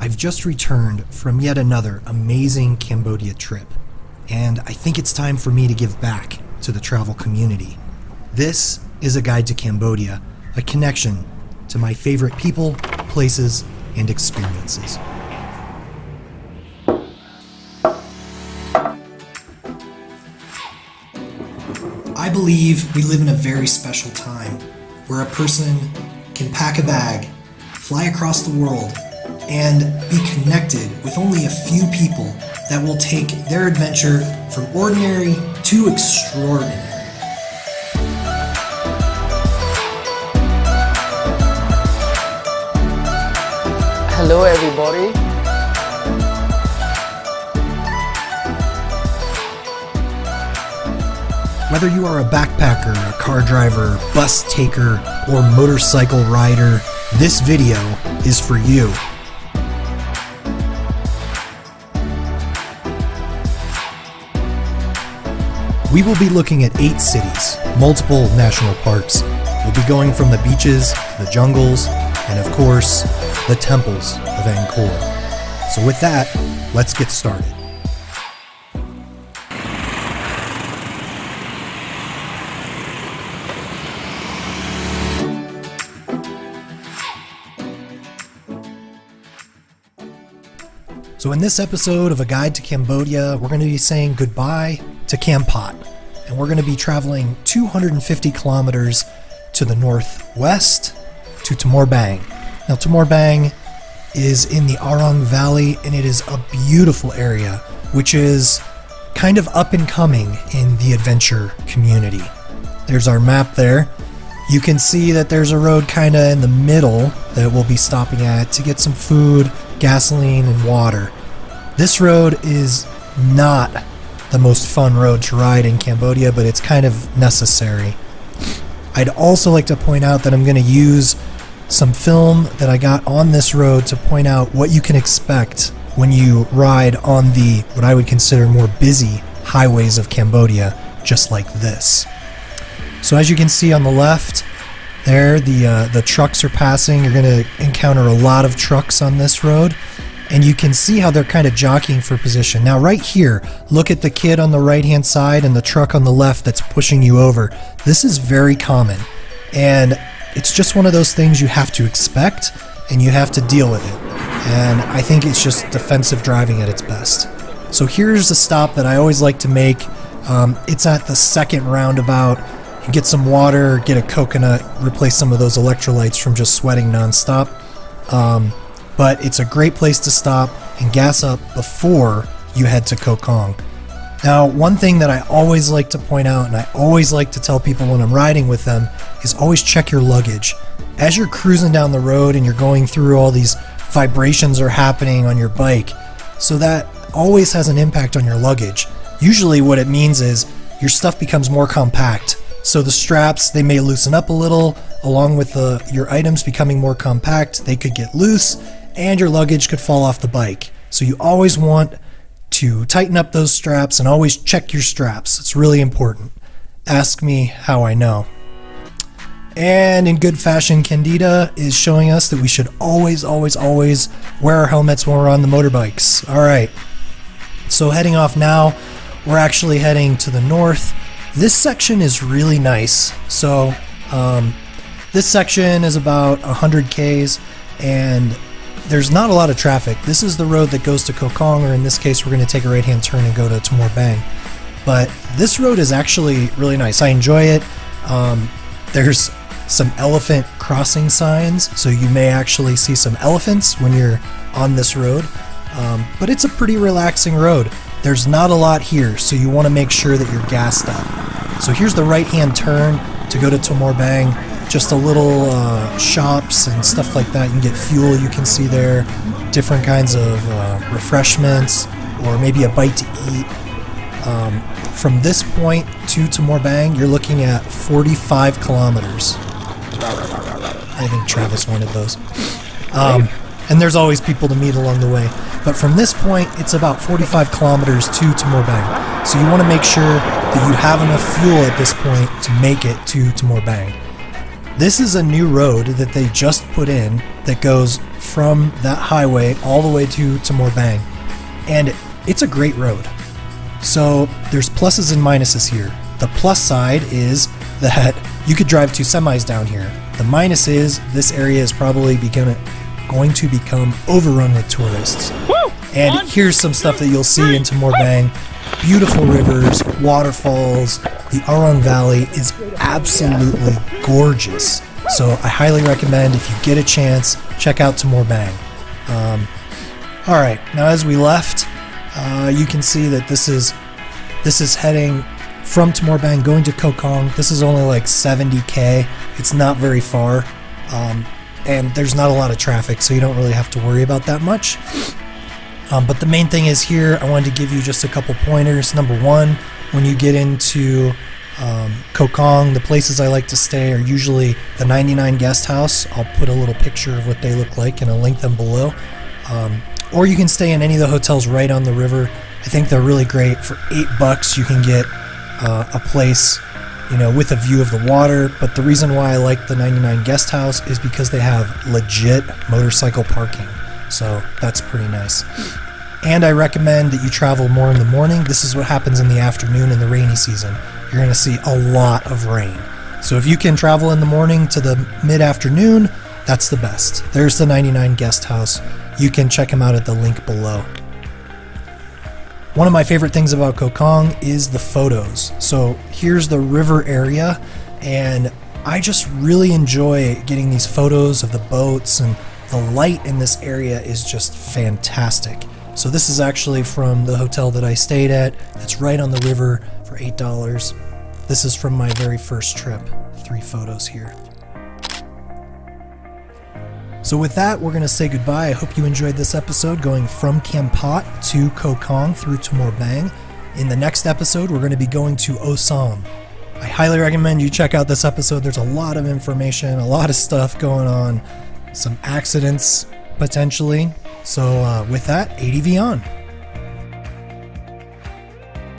I've just returned from yet another amazing Cambodia trip, and I think it's time for me to give back to the travel community. This is a guide to Cambodia, a connection to my favorite people, places, and experiences. I believe we live in a very special time where a person can pack a bag, fly across the world, and be connected with only a few people that will take their adventure from ordinary to extraordinary. Hello everybody. Whether you are a backpacker, a car driver, bus taker, or motorcycle rider, this video is for you. We will be looking at 8 cities, multiple national parks. We'll be going from the beaches, the jungles, and of course, the temples of Angkor. So with that, let's get started. So in this episode of A Guide to Cambodia, we're going to be saying goodbye to Kampot, and we're going to be traveling 250 kilometers to the northwest to Thamor Bang. Now Thamor Bang is in the Arong Valley, and it is a beautiful area, which is kind of up and coming in the adventure community. There's our map there. You can see that there's a road kind of in the middle that we'll be stopping at to get some food, gasoline, and water. This road is not the most fun road to ride in Cambodia, but it's kind of necessary. I'd also like to point out that I'm going to use some film that I got on this road to point out what you can expect when you ride on the, what I would consider more busy highways of Cambodia, just like this. So as you can see on the left, there the trucks are passing. You're going to encounter a lot of trucks on this road, and you can see how they're kind of jockeying for position. Now right here, look at the kid on the right hand side and the truck on the left that's pushing you over. This is very common, and it's just one of those things you have to expect and you have to deal with it. And I think it's just defensive driving at its best. So here's the stop that I always like to make. It's at the second roundabout. You get some water, get a coconut, replace some of those electrolytes from just sweating nonstop. But it's a great place to stop and gas up before you head to Koh Kong. Now, one thing that I always like to point out, and I always like to tell people when I'm riding with them, is always check your luggage. As you're cruising down the road and you're going through, all these vibrations are happening on your bike, so that always has an impact on your luggage. Usually what it means is your stuff becomes more compact. So the straps, they may loosen up a little, along with your items becoming more compact. They could get loose, and your luggage could fall off the bike. So you always want to tighten up those straps and always check your straps. It's really important. Ask me how I know. And in good fashion, Candida is showing us that we should always wear our helmets when we're on the motorbikes. All right. So heading off now, we're actually heading to the north. This section is really nice. So this section is about 100 Ks, and there's not a lot of traffic. This is the road that goes to Koh Kong, or in this case, we're going to take a right-hand turn and go to Thamor Bang. But this road is actually really nice. I enjoy it. There's some elephant crossing signs, so you may actually see some elephants when you're on this road. But it's a pretty relaxing road. There's not a lot here, so you want to make sure that you're gassed up. So here's the right-hand turn to go to Thamor Bang. Just a little shops and stuff like that. You can get fuel, you can see there, different kinds of refreshments, or maybe a bite to eat. From this point to Thamor Bang, you're looking at 45 kilometers. I think Travis wanted those. And there's always people to meet along the way. But from this point, it's about 45 kilometers to Thamor Bang. So you want to make sure that you have enough fuel at this point to make it to Thamor Bang. This is a new road that they just put in that goes from that highway all the way to Timor Bang. And it's a great road. So there's pluses and minuses here. The plus side is that you could drive 2 semis down here. The minus is this area is probably going to become overrun with tourists. And here's some stuff that you'll see in Timor Bang. Beautiful rivers, waterfalls. The Arong Valley is absolutely gorgeous. So I highly recommend, if you get a chance, check out Timor Bang. Alright, now as we left, you can see that this is heading from Timor Bang going to Koh Kong. This is only like 70k. It's not very far. And there's not a lot of traffic, so you don't really have to worry about that much. But the main thing is here, I wanted to give you just a couple pointers. Number one, when you get into Koh Kong, the places I like to stay are usually the 99 Guest House. I'll put a little picture of what they look like and I'll link them below. Or you can stay in any of the hotels right on the river. I think they're really great. For $8 you can get a place, with a view of the water. But the reason why I like the 99 Guest House is because they have legit motorcycle parking. So that's pretty nice. And I recommend that you travel more in the morning. This is what happens in the afternoon in the rainy season. You're going to see a lot of rain. So if you can travel in the morning to the mid-afternoon, that's the best. There's the 99 Guest House. You can check them out at the link below. One of my favorite things about Koh Kong is the photos. So here's the river area, and I just really enjoy getting these photos of the boats, and the light in this area is just fantastic. So this is actually from the hotel that I stayed at. It's right on the river for $8. This is from my very first trip. 3 photos here. So with that, we're going to say goodbye. I hope you enjoyed this episode going from Kampot to Koh Kong through Timor Bang. In the next episode, we're going to be going to Osam. I highly recommend you check out this episode. There's a lot of information, a lot of stuff going on, some accidents potentially. So with that, ADV on.